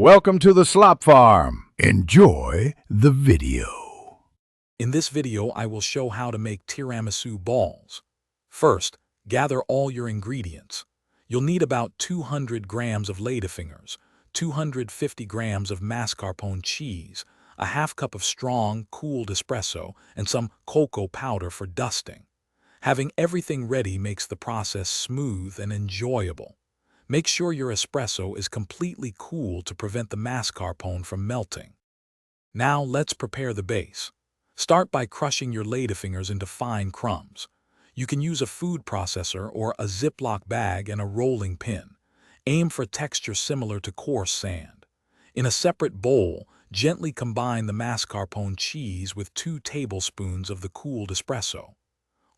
Welcome to the Slop Farm. Enjoy the video. In this video, I will show how to make tiramisu balls. First, gather all your ingredients. You'll need about 200 grams of ladyfingers, 250 grams of mascarpone cheese, a half cup of strong, cooled espresso, and some cocoa powder for dusting. Having everything ready makes the process smooth and enjoyable. Make sure your espresso is completely cool to prevent the mascarpone from melting. Now let's prepare the base. Start by crushing your ladyfingers into fine crumbs. You can use a food processor or a Ziploc bag and a rolling pin. Aim for texture similar to coarse sand. In a separate bowl, gently combine the mascarpone cheese with 2 tablespoons of the cooled espresso.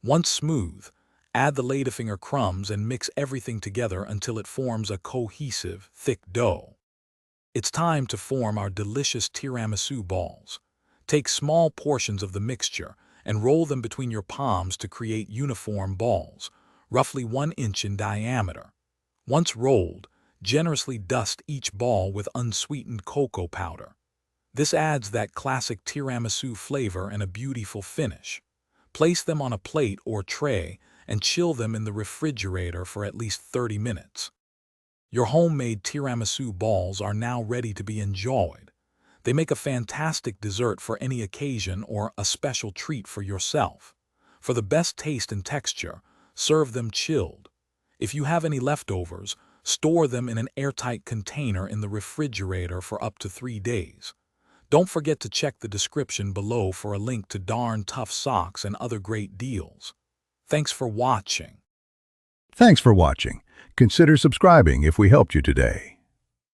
Once smooth, add the ladyfinger crumbs and mix everything together until it forms a cohesive, thick dough. It's time to form our delicious tiramisu balls. Take small portions of the mixture and roll them between your palms to create uniform balls, roughly 1 inch in diameter. Once rolled, generously dust each ball with unsweetened cocoa powder. This adds that classic tiramisu flavor and a beautiful finish. Place them on a plate or tray and chill them in the refrigerator for at least 30 minutes. Your homemade tiramisu balls are now ready to be enjoyed. They make a fantastic dessert for any occasion or a special treat for yourself. For the best taste and texture, serve them chilled. If you have any leftovers, store them in an airtight container in the refrigerator for up to 3 days. Don't forget to check the description below for a link to Darn Tough socks and other great deals. Thanks for watching. Thanks for watching. Consider subscribing if we helped you today.